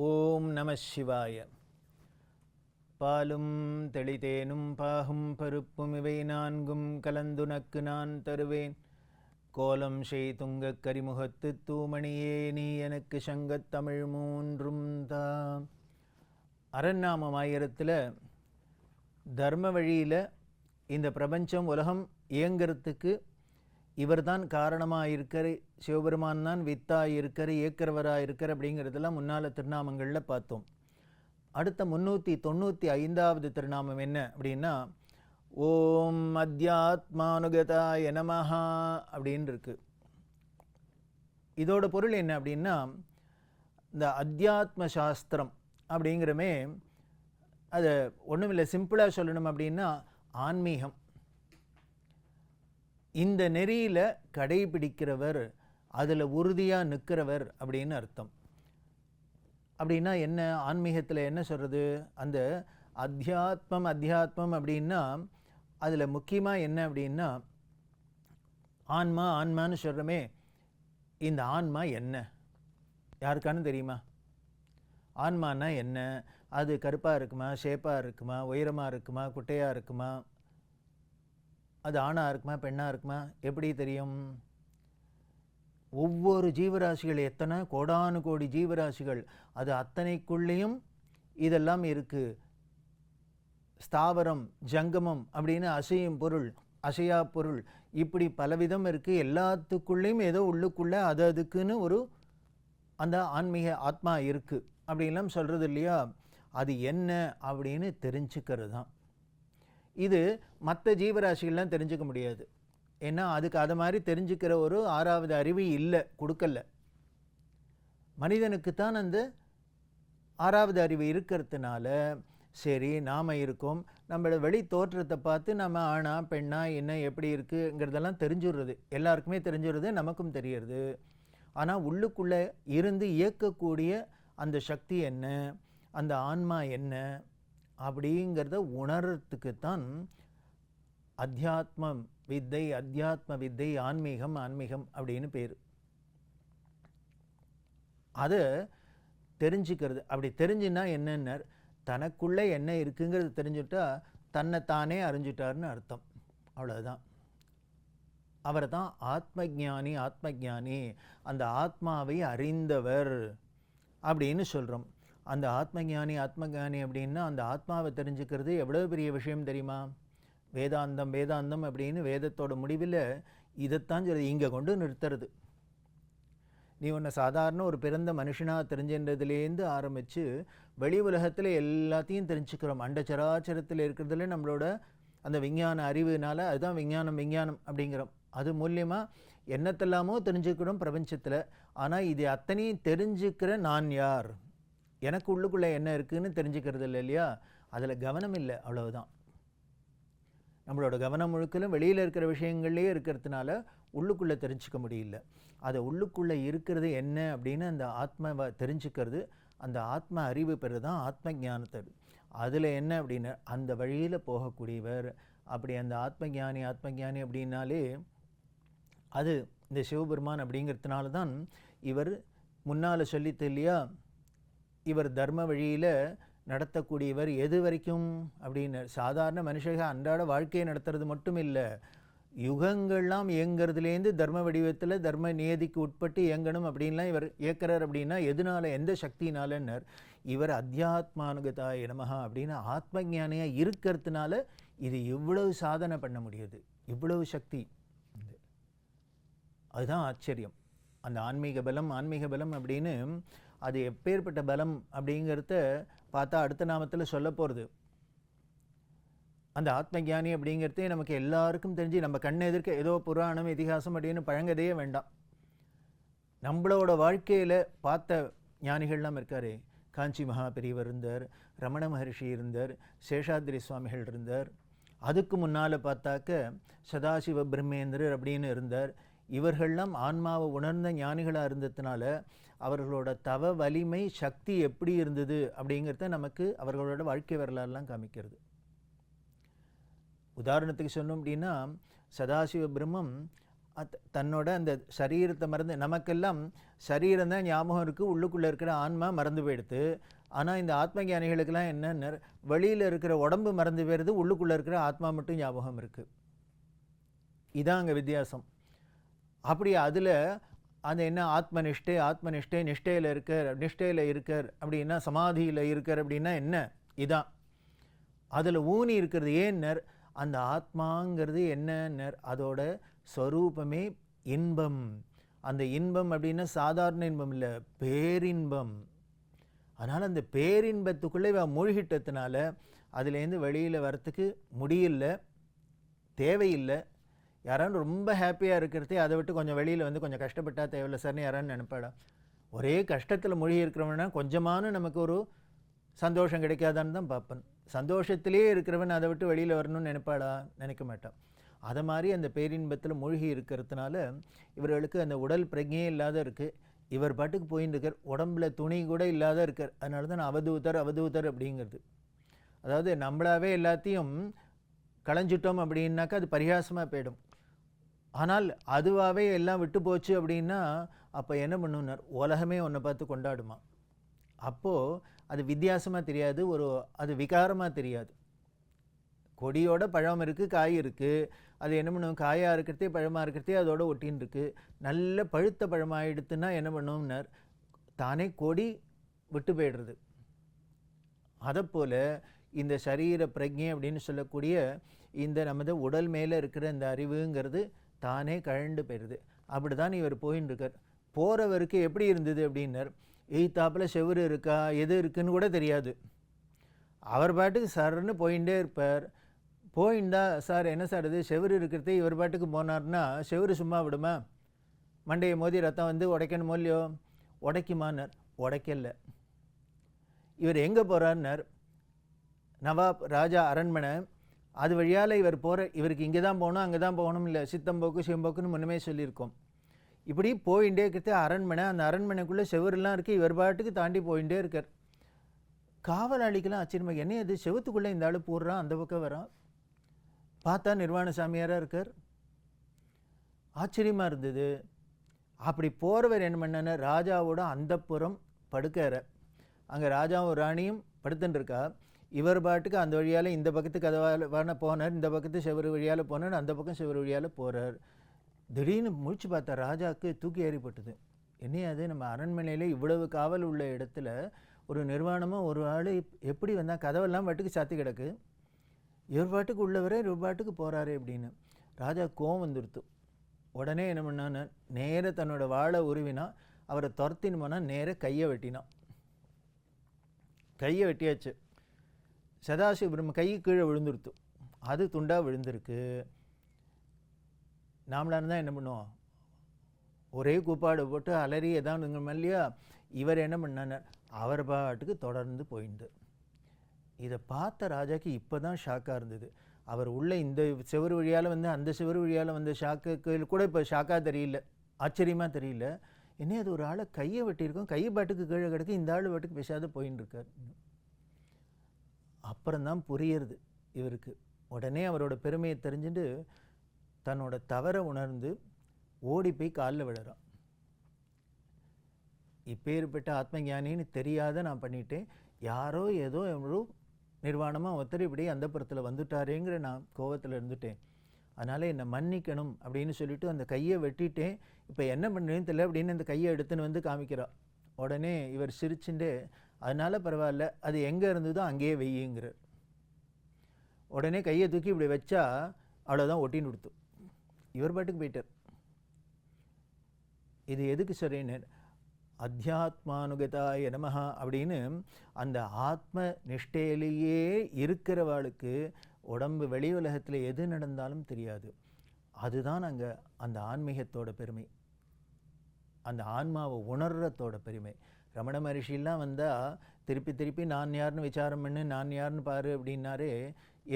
ஓம் நம சிவாய. பாலும் தெளிதேனும் பாகும் பருப்பும் இவை நான்கும் கலந்துனக்கு நான் தருவேன். கோலம் செய் துங்கக் கரிமுகத்து தூமணியே நீ எனக்கு சங்கத் தமிழ் மூன்றும் தாம். அரண்நாமம் 1000 தர்ம வழியில் இந்த பிரபஞ்சம் உலகம் இயங்கிறதுக்கு இவர்தான் காரணமாக இருக்கிற, சிவபெருமான் தான் வித்தாக இருக்கிற, இயக்கிறவராக இருக்கிற அப்படிங்கிறதெல்லாம் முன்னால் திருநாமங்களில் பார்த்தோம். அடுத்த 395வது திருநாமம் என்ன அப்படின்னா ஓம் அத்யாத்மானுகதாய நமஹா அப்படின்னு இருக்கு. இதோட பொருள் என்ன அப்படின்னா, இந்த அத்தியாத்ம சாஸ்திரம் அப்படிங்கிறமே அதை ஒன்றுமில்லை, சிம்பிளாக சொல்லணும் அப்படின்னா ஆன்மீகம். இந்த நெறியில் கடைபிடிக்கிறவர், அதில் உறுதியாக நிற்கிறவர் அப்படின்னு அர்த்தம். அப்படின்னா என்ன, ஆன்மீகத்தில் என்ன சொல்கிறது, அந்த அத்தியாத்மம் அப்படின்னா அதில் முக்கியமாக என்ன அப்படின்னா ஆன்மான்னு சொல்கிறோமே, இந்த ஆன்மா என்ன யாருக்கானு தெரியுமா? ஆன்மானா என்ன? அது கருப்பாக இருக்குமா, ஷேப்பாக இருக்குமா, உயரமாக இருக்குமா, குட்டையாக இருக்குமா, அது ஆணாக இருக்குமா, பெண்ணாக இருக்குமா, எப்படி தெரியும்? ஒவ்வொரு ஜீவராசிகள், எத்தனை கோடானு கோடி ஜீவராசிகள், அது அத்தனைக்குள்ளேயும் இதெல்லாம் இருக்குது. ஸ்தாவரம், ஜங்கமம் அப்படின்னு அசையும் பொருள், அசையா பொருள், இப்படி பலவிதம் இருக்குது. எல்லாத்துக்குள்ளேயும் ஏதோ உள்ளுக்குள்ளே அது அதுக்குன்னு ஒரு அந்த ஆன்மீக ஆத்மா இருக்குது அப்படின்லாம் சொல்கிறது இல்லையா? அது என்ன அப்படின்னு தெரிஞ்சுக்கிறது தான். இது மற்ற ஜீவராசிகள்லாம் தெரிஞ்சுக்க முடியாது. ஏன்னா அதுக்கு அதை மாதிரி தெரிஞ்சுக்கிற ஒரு 6வது அறிவு இல்லை, கொடுக்கல. மனிதனுக்குத்தான் அந்த 6வது அறிவு இருக்கிறதுனால சரி நாம் இருக்கோம், நம்மளோட வெளி தோற்றத்தை பார்த்து நம்ம ஆணா பெண்ணா என்ன எப்படி இருக்குங்கிறதெல்லாம் தெரிஞ்சுடுறது, எல்லாருக்குமே தெரிஞ்சுடுறது, நமக்கும் தெரியறது. ஆனால் உள்ளுக்குள்ளே இருந்து இயக்கக்கூடிய அந்த சக்தி என்ன, அந்த ஆன்மா என்ன அப்படிங்கிறத உணர்றதுக்குத்தான் அத்தியாத்ம வித்தை, ஆன்மீகம் அப்படின்னு பேர். அதை தெரிஞ்சுக்கிறது. அப்படி தெரிஞ்சுன்னா என்னென்ன, தனக்குள்ளே என்ன இருக்குங்கிறது தெரிஞ்சுட்டா தன்னைத்தானே அறிஞ்சிட்டார்னு அர்த்தம். அவ்வளோதான். அவரை தான் ஆத்மஜானி, அந்த ஆத்மாவை அறிந்தவர் அப்படின்னு சொல்கிறோம். அந்த ஆத்மஜானி அப்படின்னா அந்த ஆத்மாவை தெரிஞ்சுக்கிறது எவ்வளோ பெரிய விஷயம் தெரியுமா? வேதாந்தம் அப்படின்னு வேதத்தோட முடிவில் இதைத்தான் சொல்றது, இங்கே கொண்டு நிறுத்துறது. நீ ஒன்று சாதாரண ஒரு பிறந்த மனுஷனாக தெரிஞ்சின்றதுலேருந்து ஆரம்பித்து வெளி உலகத்தில் எல்லாத்தையும் தெரிஞ்சுக்கிறோம். அண்டச்சராச்சரத்தில் இருக்கிறதுல நம்மளோட அந்த விஞ்ஞான அறிவுனால அதுதான் விஞ்ஞானம் அப்படிங்கிறோம். அது மூலியமாக என்னத்தெல்லாமோ தெரிஞ்சுக்கிறோம் பிரபஞ்சத்தில். ஆனால் இது அத்தனையும் தெரிஞ்சுக்கிற நான் யார், எனக்கு உள்ளுக்குள்ளே என்ன இருக்குதுன்னு தெரிஞ்சுக்கிறது இல்லை இல்லையா? அதில் கவனம் இல்லை, அவ்வளவுதான். நம்மளோட கவனம் முழுக்கலும் வெளியில் இருக்கிற விஷயங்கள்லேயே இருக்கிறதுனால உள்ளுக்குள்ளே தெரிஞ்சுக்க முடியல. அதை உள்ளுக்குள்ளே இருக்கிறது என்ன அப்படின்னு அந்த ஆத்மாவை தெரிஞ்சுக்கிறது, அந்த ஆத்ம அறிவு பெறு தான் ஆத்ம ஞானத்தை. அதில் என்ன அப்படின்னு அந்த வழியில் போகக்கூடியவர். அப்படி அந்த ஆத்மஞானி அப்படின்னாலே அது இந்த சிவபெருமான் அப்படிங்கிறதுனால தான் இவர் முன்னால் சொல்லித்து இல்லையா, இவர் தர்ம வழியில் நடத்தக்கூடியவர். எது வரைக்கும் அப்படின்னு, சாதாரண மனுஷங்க அன்றாட வாழ்க்கையை நடத்துறது மட்டும் இல்லை, யுகங்கள்லாம் இயங்கிறதுலேருந்து தர்ம வடிவத்தில் தர்ம நியதிக்கு உட்பட்டு இயங்கணும் அப்படின்லாம் இவர் இயக்கிறார். அப்படின்னா எதனால, எந்த சக்தினாலன்னர், இவர் அத்தியாத்மானுகதாய நமஹா அப்படின்னு ஆத்ம ஞானியாக இருக்கிறதுனால இது இவ்வளவு சாதனை பண்ண முடியுது, இவ்வளவு சக்தி. அதுதான் ஆச்சரியம். அந்த ஆன்மீக பலம் அப்படின்னு அது எப்பேற்பட்ட பலம் அப்படிங்கிறத பார்த்தா அடுத்த நாமத்தில் சொல்ல போகிறது. அந்த ஆத்மஞானி அப்படிங்கிறதே நமக்கு எல்லாருக்கும் தெரிஞ்சு, நம்ம கண்ணை எதிர்க்க ஏதோ புராணம் இதிகாசம் அப்படின்னு பழங்கதையே வேண்டாம். நம்மளோட வாழ்க்கையில் பார்த்த ஞானிகள்லாம் இருக்காரே, காஞ்சி மகா பெரியவர் இருந்தார், ரமண மகர்ஷி இருந்தார், சேஷாத்ரி சுவாமிகள் இருந்தார். அதுக்கு முன்னால் பார்த்தாக்க சதாசிவ பிரம்மேந்திரர் அப்படின்னு இருந்தார். இவர்கள்லாம் ஆன்மாவை உணர்ந்த ஞானிகளாக இருந்ததுனால அவர்களோட தவ வலிமை சக்தி எப்படி இருந்தது அப்படிங்கிறத நமக்கு அவர்களோட வாழ்க்கை வரலாறுலாம் காமிக்கிறது. உதாரணத்துக்கு சொன்னோம் அப்படின்னா, சதாசிவ பிரம்மம் தன்னோட அந்த சரீரத்தை மறந்து, நமக்கெல்லாம் சரீரம் தான் ஞாபகம் இருக்குது, உள்ளுக்குள்ளே இருக்கிற ஆன்மா மறந்து போயிடுது. ஆனால் இந்த ஆத்ம ஞானிகளுக்கெல்லாம் என்னென்ன, வெளியில் இருக்கிற உடம்பு மறந்து போயிடுது, உள்ளுக்குள்ளே இருக்கிற ஆத்மா மட்டும் ஞாபகம் இருக்குது. இதான் அங்கே வித்தியாசம். அப்படி அதில் அந்த என்ன ஆத்ம நிஷ்டையில் இருக்கார் அப்படின்னா, சமாதியில் இருக்கார் அப்படின்னா என்ன, இதான் அதில் ஊனி இருக்கிறது. ஏன்னர், அந்த ஆத்மாங்கிறது என்னன்னர், அதோட ஸ்வரூபமே இன்பம். அந்த இன்பம் அப்படின்னா சாதாரண இன்பம் இல்லை, பேரின்பம். அதனால் அந்த பேரின்பத்துக்குள்ளே மூழ்கிட்டதுனால அதுலேருந்து வெளியில் வரத்துக்கு முடியல, தேவையில்லை. யாராவது ரொம்ப ஹாப்பியாக இருக்கிறதே அதை விட்டு கொஞ்சம் வெளியில் வந்து கொஞ்சம் கஷ்டப்பட்டால் தேவையில்லை சார்னு யாரான்னு நினைப்பாடா? ஒரே கஷ்டத்தில் மூழ்கி இருக்கிறவனா கொஞ்சமான நமக்கு ஒரு சந்தோஷம் கிடைக்காதான்னு தான் பார்ப்பேன். சந்தோஷத்திலே இருக்கிறவன் அதை விட்டு வெளியில் வரணும்னு நினைப்பாடா? நினைக்க மாட்டான். அதை மாதிரி அந்த பேரின்பத்தில் மூழ்கி இருக்கிறதுனால இவர்களுக்கு அந்த உடல் பிரஜையே இல்லாத இருக்குது. இவர் பாட்டுக்கு போயின்னு இருக்கார், உடம்புல துணி கூட இல்லாத இருக்கார். அதனால தான் அவதூதர் அப்படிங்கிறது. அதாவது நம்மளாவே எல்லாத்தையும் களைஞ்சிட்டோம் அப்படின்னாக்கா அது பரிகாசமாக போயிடும். ஆனால் அதுவாகவே எல்லாம் விட்டு போச்சு அப்படின்னா அப்போ என்ன பண்ணுனார், உலகமே ஒன்றை பார்த்து கொண்டாடுமா. அப்போது அது வித்தியாசமாக தெரியாது, அது விகாரமாக தெரியாது. கொடியோட பழம் இருக்குது, காய் இருக்குது. அது என்ன பண்ணும், காயாக இருக்கிறதே பழமாக இருக்கிறதே அதோட ஒட்டின்னு இருக்குது. நல்ல பழுத்த பழமாகிடுத்துன்னா என்ன பண்ணும்னார், தானே கொடி விட்டு போயிடுறது. அதைப்போல் இந்த சரீர பிரஜை அப்படின்னு சொல்லக்கூடிய இந்த நமது உடல் மேலே இருக்கிற இந்த அறிவுங்கிறது தானே கழண்டு போயிடுது. அப்படி தான் இவர் போயின்னு இருக்கார். போகிறவருக்கு எப்படி இருந்தது அப்படின்னார், எய்த்தாப்பில் செவுரு இருக்கா எது இருக்குன்னு கூட தெரியாது. அவர் பாட்டுக்கு சர்ன்னு போயிட்டே இருப்பார். போயிண்டா, சார் என்ன சார் இது செவுரு இருக்கிறதே, இவர் பாட்டுக்கு போனார்னா செவுரு சும்மா விடுமா? மண்டையை மோதி ரத்தம் வந்து உடைக்கணுமோ இல்லையோ? உடைக்குமான்னார். உடைக்கல. இவர் எங்கே போகிறார்னார், நவாப் ராஜா அரண்மனை, அது வழியால் இவர் இவருக்கு இங்கே தான் போகணும் அங்கே தான் போகணும் இல்லை, சித்தம்போக்கு சிவம்போக்குன்னு முன்னமே சொல்லியிருக்கோம். இப்படி போயிட்டே இருக்கிறது அரண்மனை. அந்த அரண்மனைக்குள்ளே செவரெல்லாம் இருக்குது, இவர் பாட்டுக்கு தாண்டி போயிட்டே இருக்கார். காவலாளிக்கெல்லாம் ஆச்சரியமாக, என்ன அது செவத்துக்குள்ளே இந்த ஆள் போடுறான், அந்த பக்கம் வரான். பார்த்தா நிர்வாண சாமியாராக இருக்கார். ஆச்சரியமாக இருந்தது. அப்படி போகிறவர் என்ன பண்ணார், ராஜாவோட அந்தப்புறம் படுக்கிற, அங்கே ராஜாவும் ராணியும் படுத்துட்டுருக்கா. இவர் பாட்டுக்கு அந்த வழியால் இந்த பக்கத்து கதவால் போனார், இந்த பக்கத்து செவரு வழியால் போனார், அந்த பக்கம் செவரு வழியால் போகிறார். திடீர்னு முழிச்சு பார்த்தா ராஜாவுக்கு தூக்கி ஏறிப்பட்டது. என்னையாது, நம்ம அரண்மனையில் இவ்வளவு காவல் உள்ள இடத்துல ஒரு நிர்வாணமாக ஒரு ஆள் எப்படி வந்தால், கதவெல்லாம் பாட்டுக்கு சாத்தி கிடக்கு, இவர் பாட்டுக்கு உள்ளவரே இவர் பாட்டுக்கு போகிறாரு அப்படின்னு ராஜா கோவம் வந்துடுத்து. உடனே என்ன பண்ணான்னு, நேர தன்னோட வாழை உருவினா, அவரை துரத்தின்னு போனால் நேர கையை வெட்டினான். கையை வெட்டியாச்சு. சதாசிவ பிரம்ம கை கீழே விழுந்துருத்து, அது துண்டாக விழுந்திருக்கு. நாமளாக இருந்தால் என்ன பண்ணுவோம், ஒரே கூப்பாடு போட்டு அலறி எதாவது இல்லையா? இவர் என்ன பண்ணார், அவர் பாட்டுக்கு தொடர்ந்து போயிட்டு. இதை பார்த்த ராஜாக்கு இப்போ தான் ஷாக்காக இருந்தது. அவர் உள்ள இந்த செவரு வழியால் வந்து அந்த செவரு வழியால் வந்து ஷாக்கு கூட இப்போ ஷாக்காக தெரியல, ஆச்சரியமாக தெரியல. என்ன அது ஒரு ஆளை கையை வெட்டியிருக்கோம், கை பாட்டுக்கு கீழே கிடக்கு, இந்த ஆள் பாட்டுக்கு பேசாத போயின்னு இருக்கார். அப்புறம்தான் புரியுறது இவருக்கு. உடனே அவரோட பெருமையை தெரிஞ்சுட்டு தன்னோட தவறை உணர்ந்து ஓடி போய் காலில் விழறான். இப்பேற்பட்ட ஆத்ம ஞானின்னு தெரியாத நான் பண்ணிட்டேன், யாரோ ஏதோ எவ்வளோ நிர்வாணமாக ஒருத்தர் இப்படி அந்த புறத்தில் வந்துட்டாரேங்கிற நான் கோவத்தில் இருந்துட்டேன், அதனால் என்னை மன்னிக்கணும் அப்படின்னு சொல்லிட்டு அந்த கையை வெட்டிட்டேன், இப்போ என்ன பண்ணுறேன்னு தெரியல அப்படின்னு அந்த கையை எடுத்துன்னு வந்து காமிக்கிறான். உடனே இவர் சிரிச்சுட்டே, அதனால் பரவாயில்ல, அது எங்கே இருந்ததோ அங்கேயே வெய்யுங்கிறார். உடனே கையை தூக்கி இப்படி வச்சா அவ்வளோதான், ஒட்டின்னு கொடுத்து இவர் பாட்டுக்கு போயிட்டார். இது எதுக்கு சரின்னு, அத்தியாத்மானுகதாய நமஹா அப்படின்னு அந்த ஆத்ம நிஷ்டையிலேயே இருக்கிறவாளுக்கு உடம்பு வெளி உலகத்தில் எது நடந்தாலும் தெரியாது. அதுதான் அங்கே அந்த ஆன்மீகத்தோட பெருமை, அந்த ஆன்மாவை உணர்றதோட பெருமை. ரமண மகரிஷிலாம் வந்தால் திருப்பி திருப்பி நான் யாருன்னு விசாரம் பண்ணு, நான் யாருன்னு பாரு அப்படின்னாரே.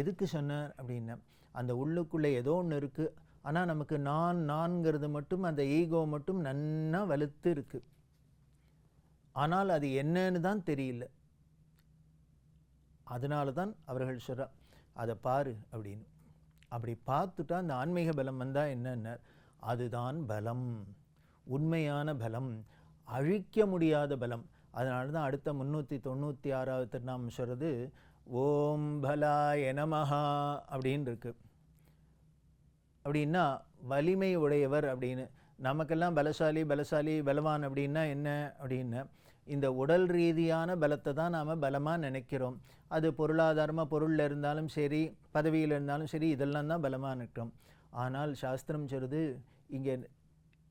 எதுக்கு சொன்னார் அப்படின்னா, அந்த உள்ளுக்குள்ளே ஏதோ ஒன்று இருக்குது, ஆனால் நமக்கு நான்ங்கிறது மட்டும், அந்த ஈகோ மட்டும் நன்னா வலுத்து இருக்குது, ஆனால் அது என்னன்னு தான் தெரியல. அதனால தான் அவர்கள் சொல்கிறார், அதை பாரு அப்படின்னு. அப்படி பார்த்துட்டா அந்த ஆன்மீக பலம் வந்தால் என்னென்ன, அதுதான் பலம், உண்மையான பலம், அழிக்க முடியாத பலம். அதனால தான் அடுத்த 396வது திருநாமம் சொல்கிறது ஓம் பலாய நமஹா அப்படின்னு இருக்கு. அப்படின்னா வலிமை உடையவர் அப்படின்னு. நமக்கெல்லாம் பலசாலி பலவான் அப்படின்னா என்ன அப்படின்னா, இந்த உடல் ரீதியான பலத்தை தான் நாம் பலமாக நினைக்கிறோம். அது பொருளாதாரமாக பொருளில் இருந்தாலும் சரி, பதவியில் இருந்தாலும் சரி, இதெல்லாம் தான் பலமாக நினைக்கிறோம். ஆனால் சாஸ்திரம் சொல்கிறது, இங்கே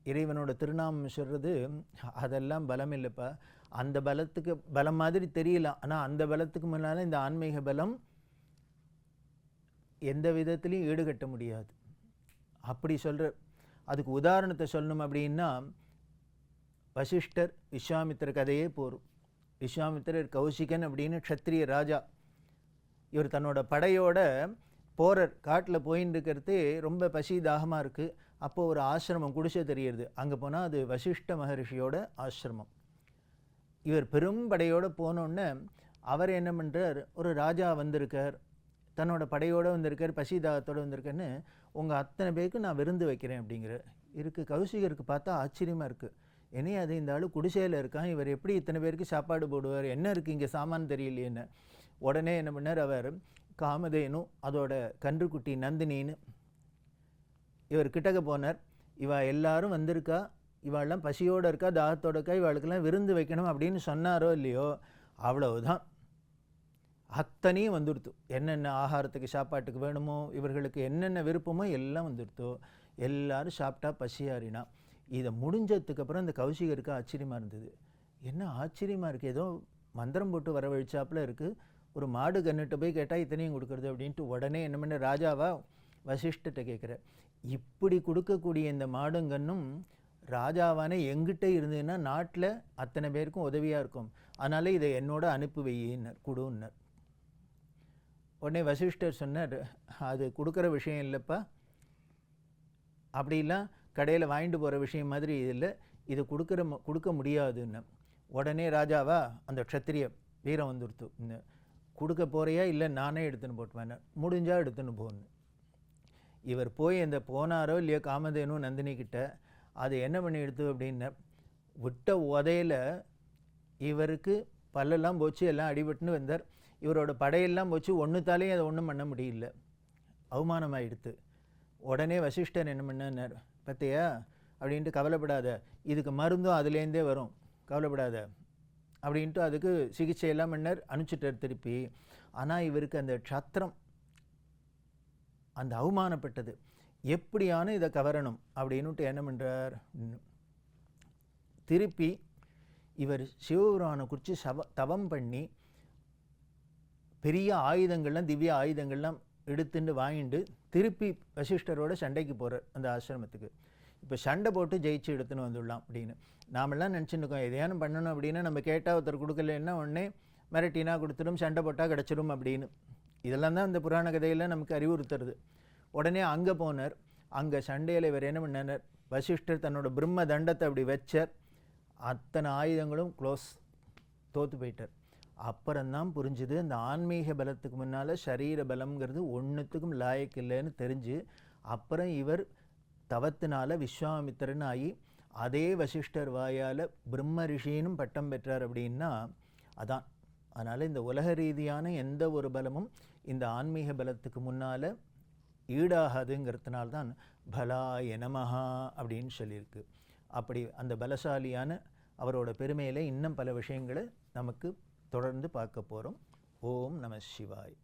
இறைவனோட திருநாமம் சொல்கிறது, அதெல்லாம் பலம் இல்லைப்பா. அந்த பலத்துக்கு பலம் மாதிரி தெரியலாம், ஆனால் அந்த பலத்துக்கு முன்னால் இந்த ஆன்மீக பலம் எந்த விதத்துலையும் ஈடுகட்ட முடியாது அப்படி சொல்கிற. அதுக்கு உதாரணத்தை சொல்லணும் அப்படின்னா, வசிஷ்டர் விஸ்வாமித்திர கதையே போரும். விஸ்வாமித்திரர் கௌசிகன் அப்படின்னு க்ஷத்ரிய ராஜா. இவர் தன்னோட படையோட போரர் காட்டில் போயின்னு இருக்கிறது, ரொம்ப பசி தாகமாக இருக்குது. அப்போது ஒரு ஆசிரமம் குடிசை தெரியுது. அங்கே போனால் அது வசிஷ்ட மகரிஷியோட ஆசிரமம். இவர் பெரும் படையோடு போனோடனே அவர் என்ன பண்ணுறார், ஒரு ராஜா வந்திருக்கார், தன்னோட படையோடு வந்திருக்கார், பசி தாகத்தோடு வந்திருக்காருன்னு, உங்கள் அத்தனை பேருக்கு நான் விருந்து வைக்கிறேன் அப்படிங்கிற இருக்குது. கௌசிகருக்கு பார்த்தா ஆச்சரியமாக இருக்குது. என்னையே அது இந்த ஆள் குடிசையில் இருக்கான், இவர் எப்படி இத்தனை பேருக்கு சாப்பாடு போடுவார், என்ன இருக்குது இங்கே சாமான் தெரியலையேன்னு. உடனே என்ன பண்ணார், அவர் காமதேனு அதோட கன்றுக்குட்டி நந்தினின்னு இவர் கிட்டக்க போனார். இவ எல்லாரும் வந்திருக்கா, இவாளெல்லாம் பசியோடு இருக்கா, தாகத்தோடு இருக்கா, இவாளுக்கெல்லாம் விருந்து வைக்கணும் அப்படின்னு சொன்னாரோ இல்லையோ, அவ்வளவுதான். அத்தனையும் வந்துடுத்து. என்னென்ன ஆகாரத்துக்கு சாப்பாட்டுக்கு வேணுமோ, இவர்களுக்கு என்னென்ன விருப்பமோ எல்லாம் வந்துடுத்தோ. எல்லாரும் சாப்பிட்டா பசியாறினா. இதை முடிஞ்சதுக்கப்புறம் இந்த கௌசிகருக்கு ஆச்சரியமாக இருந்தது. என்ன ஆச்சரியமாக இருக்குது, ஏதோ மந்திரம் போட்டு வரவழிச்சாப்புல இருக்குது. ஒரு மாடு கன்னுட்டு போய் கேட்டால் இத்தனையும் கொடுக்குறது அப்படின்ட்டு உடனே என்ன பண்ண, ராஜாவா வசிஷ்டத்தை கேட்குற, இப்படி கொடுக்கக்கூடிய இந்த மாடுங்கன்னும் ராஜாவான எங்கிட்ட இருந்ததுன்னா நாட்டில் அத்தனை பேருக்கும் உதவியாக இருக்கும். அதனால இதை என்னோட அனுப்பி வையினர், கொடுன்னர். உடனே வசிஷ்டர் சொன்னார், அது கொடுக்குற விஷயம் இல்லைப்பா, அப்படிலாம் கடையில் வாங்கிட்டு போகிற விஷயம் மாதிரி இல்லை, இது கொடுக்க முடியாதுன்னு. உடனே ராஜாவா அந்த க்ஷத்திரிய வீரம் வந்துடுத்து, கொடுக்க போகிறியா இல்லை நானே எடுத்துன்னு போட்டுவேன், முடிஞ்சால் எடுத்துன்னு போகணும். இவர் போய் அந்த போனாரோ இல்லையோ காமதேனு நந்தினிக்கிட்ட, அது என்ன பண்ணி எடுத்து அப்படின்னா, விட்ட உதையில் இவருக்கு பல்லெல்லாம் போச்சு, எல்லாம் அடிபட்டுன்னு வந்தார். இவரோட படையெல்லாம் போச்சு, ஒன்றுத்தாலேயும் அதை ஒன்றும் பண்ண முடியல, அவமானமாகிடுத்து. உடனே வசிஷ்டர் என்ன பண்ணார், பார்த்தியா அப்படின்ட்டு, கவலைப்படாத, இதுக்கு மருந்தும் அதுலேருந்தே வரும், கவலைப்படாத அப்படின்ட்டு அதுக்கு சிகிச்சையெல்லாம் பண்ணார், அனுப்பிச்சிட்டார் திருப்பி. ஆனால் இவருக்கு அந்த க்ஷத்திரம் அந்த அவமானப்பட்டது, எப்படியான இதை கவரணும் அப்படின்னுட்டு என்ன பண்ணுறார், திருப்பி இவர் சிவபுராணை குறித்து தவம் பண்ணி பெரிய ஆயுதங்கள்லாம் திவ்ய ஆயுதங்கள்லாம் எடுத்துட்டு வாங்கிட்டு திருப்பி வசிஷ்டரோட சண்டைக்கு போகிறார் அந்த ஆசிரமத்துக்கு. இப்போ சண்டை போட்டு ஜெயிச்சு எடுத்துன்னு வந்துடலாம் அப்படின்னு நாமெல்லாம் நினச்சிட்டு இருக்கோம். எதையானும் பண்ணணும் அப்படின்னா நம்ம கேட்டால் ஒருத்தர் கொடுக்கலன்னா உடனே மிரட்டினா கொடுத்துடும், சண்டை போட்டால் கிடச்சிடும் அப்படின்னு. இதெல்லாம் தான் இந்த புராண கதையில் நமக்கு அறிவுறுத்துறது. உடனே அங்கே போனார். அங்கே சண்டையில் இவர் என்ன பண்ணார், வசிஷ்டர் தன்னோட பிரம்ம தண்டத்தை அப்படி வச்சார், அத்தனை ஆயுதங்களும் க்ளோஸ், தோற்று போயிட்டார். அப்புறம்தான் புரிஞ்சுது, அந்த ஆன்மீக பலத்துக்கு முன்னால் சரீர பலம்ங்கிறது ஒன்றுத்துக்கும் லாயக்கு இல்லைன்னு தெரிஞ்சு, அப்புறம் இவர் தவத்தினால விஸ்வாமித்திரன் ஆகி அதே வசிஷ்டர் வாயால் பிரம்ம ரிஷினும் பட்டம் பெற்றார் அப்படின்னா அதான். அதனால் இந்த உலக ரீதியான எந்த ஒரு பலமும் இந்த ஆன்மீக பலத்துக்கு முன்னால் ஈடாகாதுங்கிறதுனால்தான் பலாய நமஹா அப்படின்னு சொல்லியிருக்கு. அப்படி அந்த பலசாலியான அவரோட பெருமையில் இன்னும் பல விஷயங்களை நமக்கு தொடர்ந்து பார்க்க போகிறோம். ஓம் நம சிவாய்.